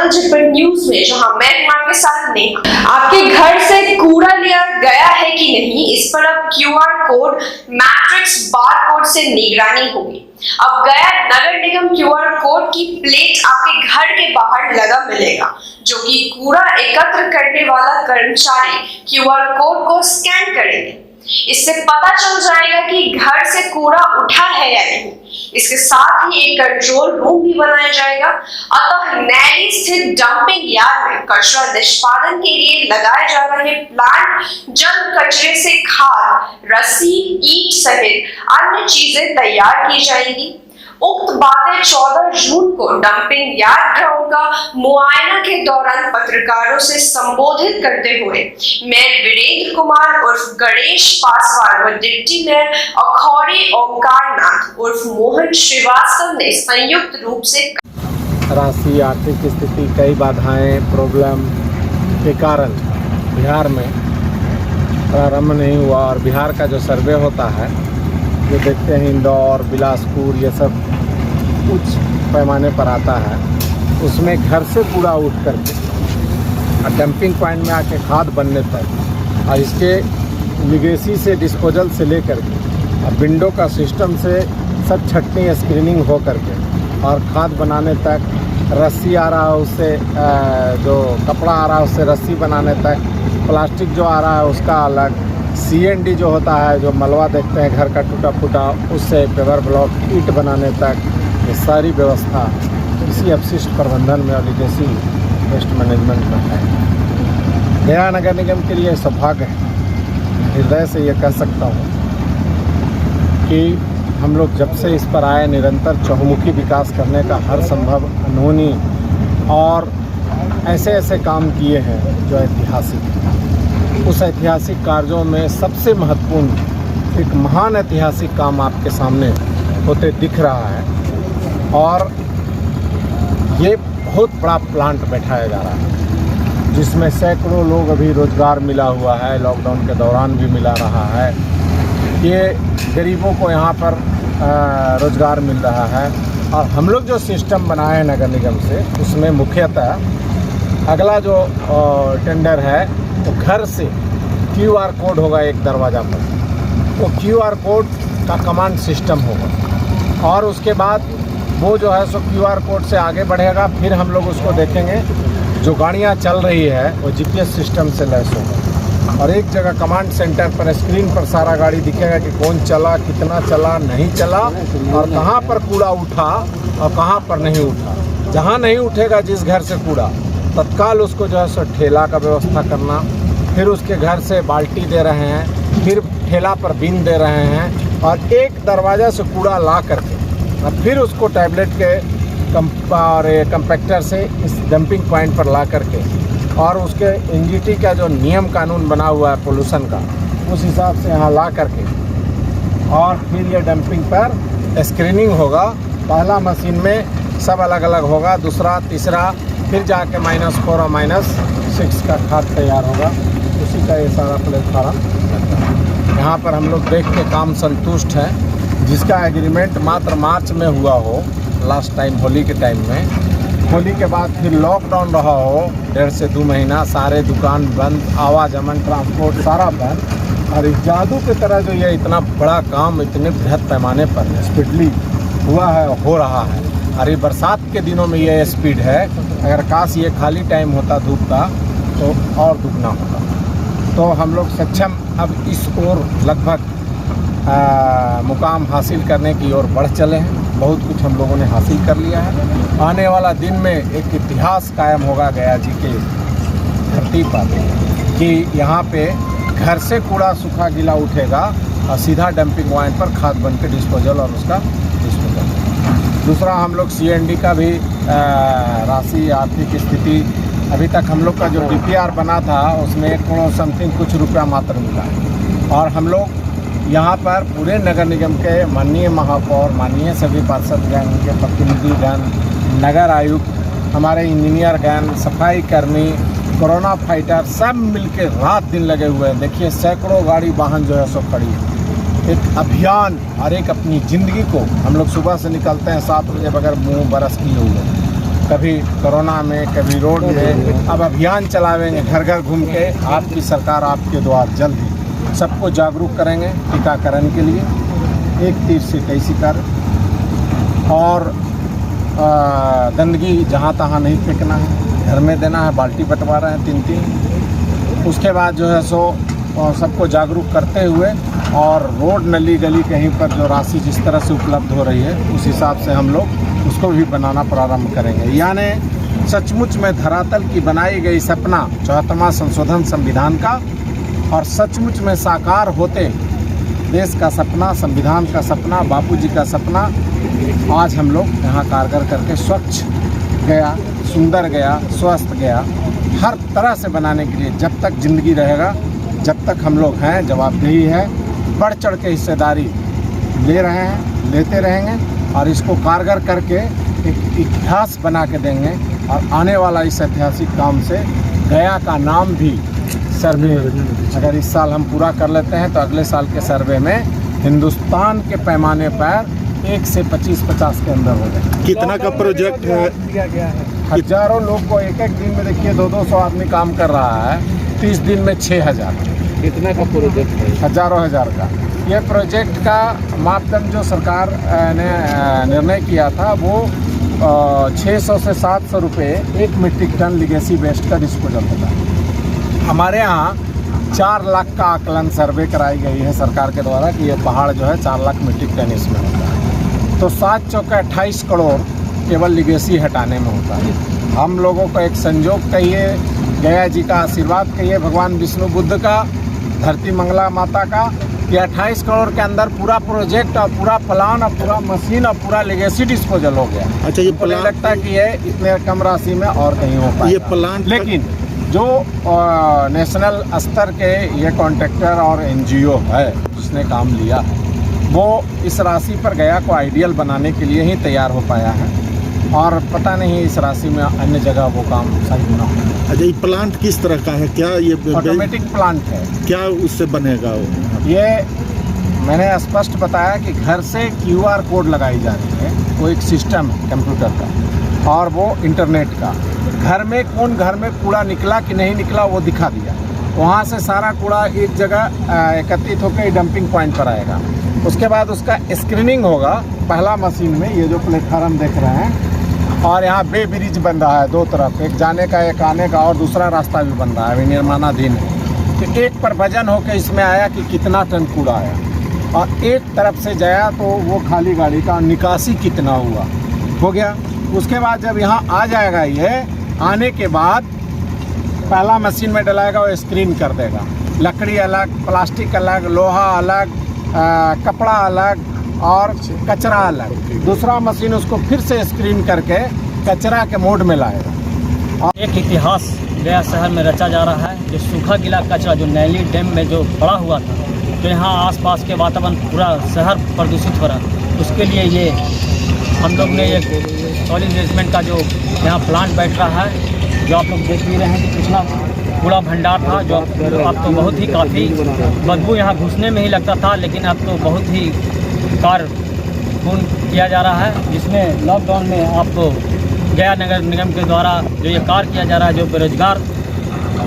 Channel झटपट news में, जहां मैं के साथ नेहा। आपके घर से कूड़ा लिया गया है कि नहीं, इस पर अब क्यूआर कोड, मैट्रिक्स, बारकोड से निगरानी होगी। अब गया नगर निगम क्यूआर कोड की प्लेट आपके घर के बाहर लगा मिलेगा, जो कि कूड़ा एकत्र करने वाला कर्मचारी क्यूआर कोड को स्कैन करेंगे। इससे पता चल जाएगा कि घर से कूड़ा उठा है या नहीं। इसके साथ ही एक कंट्रोल रूम भी बनाया जाएगा। अतः नैनी स्थित डंपिंग यार्ड में कचरा निष्पादन के लिए लगाए जा रहे प्लांट जल कचरे से खाद, रस्सी, ईंट सहित अन्य चीजें तैयार की जाएंगी। उक्त बातें 14 जून को डंपिंग यार्ड ग्राउंड का मुआयना के दौरान पत्रकारों से संबोधित करते हुए मेयर वीरेंद्र कुमार उर्फ गणेश पासवान व डिप्टी मेयर अखौरी ओमकार नाथ उर्फ मोहन श्रीवास्तव ने संयुक्त रूप से राशि, आर्थिक स्थिति, कई बाधाएं, प्रॉब्लम के कारण बिहार में प्रारंभ नहीं हुआ। और बिहार का जो सर्वे होता है, जो देखते हैं इंदौर, बिलासपुर, ये सब उच्च पैमाने पर आता है, उसमें घर से कूड़ा उठ करके और डंपिंग पॉइंट में आके खाद बनने तक, और इसके लिगेसी से डिस्पोजल से लेकर के और विंडो का सिस्टम से सब छटनी स्क्रीनिंग हो करके और खाद बनाने तक, रस्सी आ रहा है उससे, जो कपड़ा आ रहा है उससे रस्सी बनाने तक, प्लास्टिक जो आ रहा है उसका अलग, CND जो होता है, जो मलबा देखते हैं घर का टूटा फूटा, उससे पेवर ब्लॉक, ईंट बनाने तक, ये सारी व्यवस्था इसी अपशिष्ट प्रबंधन में और लिगेसी वेस्ट मैनेजमेंट में है। गया नगर निगम के लिए सौभाग्य है, हृदय से ये कह सकता हूँ कि हम लोग जब से इस पर आए, निरंतर चहुमुखी विकास करने का हर संभव, अनहोनी और ऐसे ऐसे काम किए हैं जो ऐतिहासिक हैं। उस ऐतिहासिक कार्यों में सबसे महत्वपूर्ण एक महान ऐतिहासिक काम आपके सामने होते दिख रहा है, और ये बहुत बड़ा प्लांट बैठाया जा रहा है, जिसमें सैकड़ों लोग अभी रोजगार मिला हुआ है, लॉकडाउन के दौरान भी मिला रहा है। ये गरीबों को यहाँ पर रोजगार मिल रहा है। और हम लोग जो सिस्टम बनाए हैं नगर निगम से, उसमें मुख्यतः अगला जो टेंडर है तो घर से QR कोड होगा एक दरवाज़ा पर, वो QR कोड का कमांड सिस्टम होगा, और उसके बाद वो जो है सो QR कोड से आगे बढ़ेगा। फिर हम लोग उसको देखेंगे, जो गाड़ियाँ चल रही है वो GPS सिस्टम से लैस होगा, और एक जगह कमांड सेंटर पर स्क्रीन पर सारा गाड़ी दिखेगा कि कौन चला, कितना चला, नहीं चला, और कहाँ पर कूड़ा उठा और कहाँ पर नहीं उठा। जहाँ नहीं उठेगा जिस घर से कूड़ा, तत्काल उसको जो है सो ठेला का व्यवस्था करना, फिर उसके घर से बाल्टी दे रहे हैं, फिर ठेला पर बिन दे रहे हैं, और एक दरवाज़ा से कूड़ा ला करके और फिर उसको टैबलेट के कंपैक्टर से इस डंपिंग पॉइंट पर ला करके, और उसके NGT का जो नियम कानून बना हुआ है पोल्यूशन का, उस हिसाब से यहाँ ला करके, और फिर ये डंपिंग पर स्क्रीनिंग होगा। पहला मशीन में सब अलग अलग होगा, दूसरा, तीसरा, फिर जाके -4 और -6 का खाद तैयार होगा। उसी का ये सारा प्लेटफार्म लगता है। यहाँ पर हम लोग देख के काम संतुष्ट हैं। जिसका एग्रीमेंट मात्र मार्च में हुआ हो, लास्ट टाइम होली के टाइम में, होली के बाद फिर लॉकडाउन रहा हो 1.5 से 2 महीना, सारे दुकान बंद, आवागमन, ट्रांसपोर्ट सारा बंद, और इस जादू की तरह जो ये इतना बड़ा काम इतने बृहद पैमाने पर स्पीडली हुआ है, हो रहा है। और ये बरसात के दिनों में ये स्पीड है, अगर काश ये खाली टाइम होता धूप का तो और दुगना होता। तो हम लोग सक्षम अब इस ओर लगभग मुकाम हासिल करने की ओर बढ़ चले हैं। बहुत कुछ हम लोगों ने हासिल कर लिया है। आने वाला दिन में एक इतिहास कायम होगा गया जी के धरती पर, कि यहाँ पे घर से कूड़ा सूखा गीला उठेगा और सीधा डंपिंग पॉइंट पर खाद बन के डिस्पोजल और उसका डिस्पोजल। दूसरा, हम लोग CND का भी राशि, आर्थिक स्थिति, अभी तक हम लोग का जो DPR बना था उसमें 1 करोड़ समथिंग कुछ रुपया मात्र मिला है। और हम लोग यहाँ पर पूरे नगर निगम के माननीय महापौर, माननीय सभी पार्षदगण के प्रतिनिधिगण, नगर आयुक्त, हमारे इंजीनियरगण, सफाई कर्मी, कोरोना फाइटर, सब मिलके रात दिन लगे हुए हैं। देखिए सैकड़ों गाड़ी वाहन जो है सो खड़ी है। एक अभियान और एक अपनी ज़िंदगी को हम लोग सुबह से निकलते हैं 7 बजे बगैर मुँह बरस किए हुए, कभी कोरोना में, कभी रोड में। अब अभियान चलावेंगे घर घर घूम के, आपकी सरकार आपके द्वार, जल्द ही सबको जागरूक करेंगे टीकाकरण के लिए। एक तीर से कई शिकार। और गंदगी जहाँ तहाँ नहीं फेंकना है, घर में देना है। बाल्टी बंटवा रहे हैं 3-3। उसके बाद जो है सो सबको जागरूक करते हुए, और रोड नली गली कहीं पर जो राशि जिस तरह से उपलब्ध हो रही है उस हिसाब से हम लोग उसको भी बनाना प्रारंभ करेंगे। यानी सचमुच में धरातल की बनाई गई सपना 74वां संशोधन संविधान का, और सचमुच में साकार होते देश का सपना, संविधान का सपना, बापूजी का सपना आज हम लोग यहाँ कारगर करके स्वच्छ गया, सुंदर गया, स्वस्थ गया हर तरह से बनाने के लिए जब तक जिंदगी रहेगा, जब तक हम लोग हैं, जवाबदेही है, बढ़ चढ़ के हिस्सेदारी ले रहे हैं, लेते रहेंगे और इसको कारगर करके एक इतिहास बना के देंगे। और आने वाला इस ऐतिहासिक काम से गया का नाम भी सर्वे, अगर इस साल हम पूरा कर लेते हैं तो अगले साल के सर्वे में हिंदुस्तान के पैमाने पर 1 से 25-50 के अंदर हो जाए। कितना का प्रोजेक्ट है? दिया गया है। हजारों लोग को एक दिन में, देखिए 200 आदमी काम कर रहा है, 30 दिन में 6000। कितना का प्रोजेक्ट है? हजारों हजार का। ये प्रोजेक्ट का मापदंड जो सरकार ने निर्णय किया था वो 600 से 700 रुपये 1 मीट्रिक टन लिगेसी वेस्ट का डिस्पोजल होता है। हमारे यहाँ 4 लाख का आकलन सर्वे कराई गई है सरकार के द्वारा कि ये पहाड़ जो है 4 लाख मीट्रिक टन इसमें होता है। तो 7 चौका 28 करोड़ केवल लिगेसी हटाने में होता है। हम लोगों को एक संजोग कहिए, गया जी का आशीर्वाद कहिए, भगवान विष्णु बुद्ध का, धरती मंगला माता का, ये 28 करोड़ के अंदर पूरा प्रोजेक्ट और पूरा प्लान और पूरा मशीन और पूरा लेगेसी डिस्पोजल हो गया। अच्छा, ये प्लान लगता है कि ये इतने कम राशि में और कहीं हो पाएगा। ये प्लान, लेकिन जो नेशनल स्तर के ये कॉन्ट्रैक्टर और एनजीओ है जिसने काम लिया है, वो इस राशि पर गया को आइडियल बनाने के लिए ही तैयार हो पाया है, और पता नहीं इस राशि में अन्य जगह वो काम सही ना हो। अच्छा, ये प्लांट किस तरह का है? क्या ये ऑटोमेटिक प्लांट है? क्या उससे बनेगा वो? ये मैंने स्पष्ट बताया कि घर से QR कोड लगाई जा रही है, वो एक सिस्टम है कंप्यूटर का, और वो इंटरनेट का। घर में कौन घर में कूड़ा निकला कि नहीं निकला वो दिखा दिया। वहाँ से सारा कूड़ा एक जगह एकत्रित होकर डंपिंग पॉइंट पर आएगा। उसके बाद उसका स्क्रीनिंग होगा पहला मशीन में, ये जो प्लेटफार्म देख रहे हैं, और यहाँ बे ब्रिज बन रहा है 2 तरफ, एक जाने का एक आने का, और दूसरा रास्ता भी बन रहा है, अभी निर्माणाधीन है। तो एक पर वजन होकर इसमें आया कि कितना टन कूड़ा आया, और एक तरफ से जाया तो वो खाली गाड़ी का निकासी कितना हुआ, हो गया। उसके बाद जब यहाँ आ जाएगा, ये आने के बाद पहला मशीन में डलाएगा, वो स्क्रीन कर देगा, लकड़ी अलग, प्लास्टिक अलग, लोहा अलग, कपड़ा अलग और कचरा अलग। दूसरा मशीन उसको फिर से स्क्रीन करके कचरा के मोड में लाएगा। और एक इतिहास गया शहर में रचा जा रहा है। जो सूखा गीला कचरा जो नैली डैम में जो पड़ा हुआ था, तो यहाँ आसपास के वातावरण पूरा शहर प्रदूषित हो रहा, उसके लिए ये हम लोग ने एक सॉलिड मैनेजमेंट का जो यहाँ प्लांट बैठ रहा है, जो आप लोग देख भी रहे हैं कि पिछला कूड़ा भंडार था, जो अब तो बहुत ही काफ़ी बदबू यहाँ घुसने में ही लगता था, लेकिन अब तो बहुत ही कार्य पूर्ण किया जा रहा है, जिसमें लॉकडाउन में आपको गया नगर निगम के द्वारा जो ये कार्य किया जा रहा है, जो बेरोजगार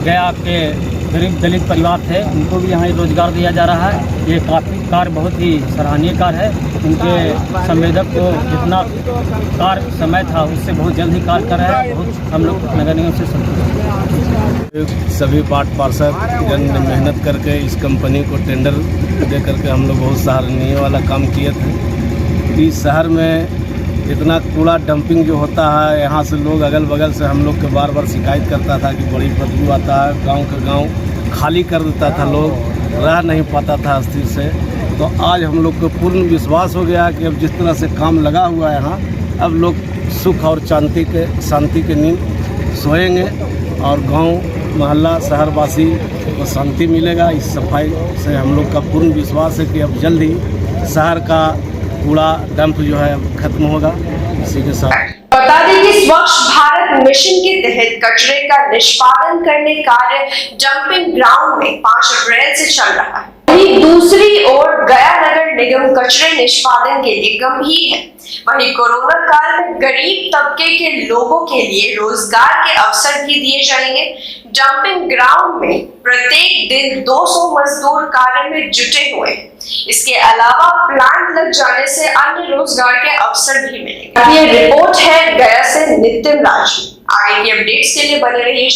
गया के गरीब दलित परिवार थे उनको भी यहाँ रोजगार दिया जा रहा है। ये काफ़ी कार्य बहुत ही सराहनीय कार्य है। उनके संवेदक को जितना कार्य समय था उससे बहुत जल्द ही कार्य कर रहे हैं। बहुत हम लोग नगर निगम से संतुष्ट। सभी वार्ड पार्षद ने मेहनत करके इस कंपनी को टेंडर दे करके हम लोग बहुत सराहनीय वाला काम किए थे। इस शहर में इतना कूड़ा डंपिंग जो होता है, यहाँ से लोग अगल बगल से हम लोग के बार बार शिकायत करता था कि बड़ी बदबू आता है, गांव का गांव खाली कर देता था, लोग रह नहीं पाता था स्थिर से। तो आज हम लोग को पूर्ण विश्वास हो गया कि अब जिस तरह से काम लगा हुआ है यहाँ, अब लोग सुख और शांति के नींद सोएंगे और गांव मोहल्ला शहरवासी को शांति मिलेगा। इस सफाई से हम लोग का पूर्ण विश्वास है कि अब जल्द ही शहर का कूड़ा डंप जो है खत्म होगा। इसी के साथ बता दें कि स्वच्छ भारत मिशन के तहत कचरे का निष्पादन करने कार्य डंपिंग ग्राउंड में 5 अप्रैल से चल रहा है। वहीं वहीं दूसरी ओर गया नगर निगम कचरे निष्पादन के लिए गंभीर है। वहीं कोरोना काल में गरीब तबके के लोगों के लिए रोजगार के अवसर भी दिए जाएंगे। डंपिंग ग्राउंड में प्रत्येक दिन 200 मजदूर कार्य में जुटे हुए हैं। इसके अलावा प्लांट लग जाने से अन्य रोजगार के अवसर भी मिलेंगे। ये रिपोर्ट है गया से नितिन राज। आगे की अपडेट्स के लिए बने रहिए।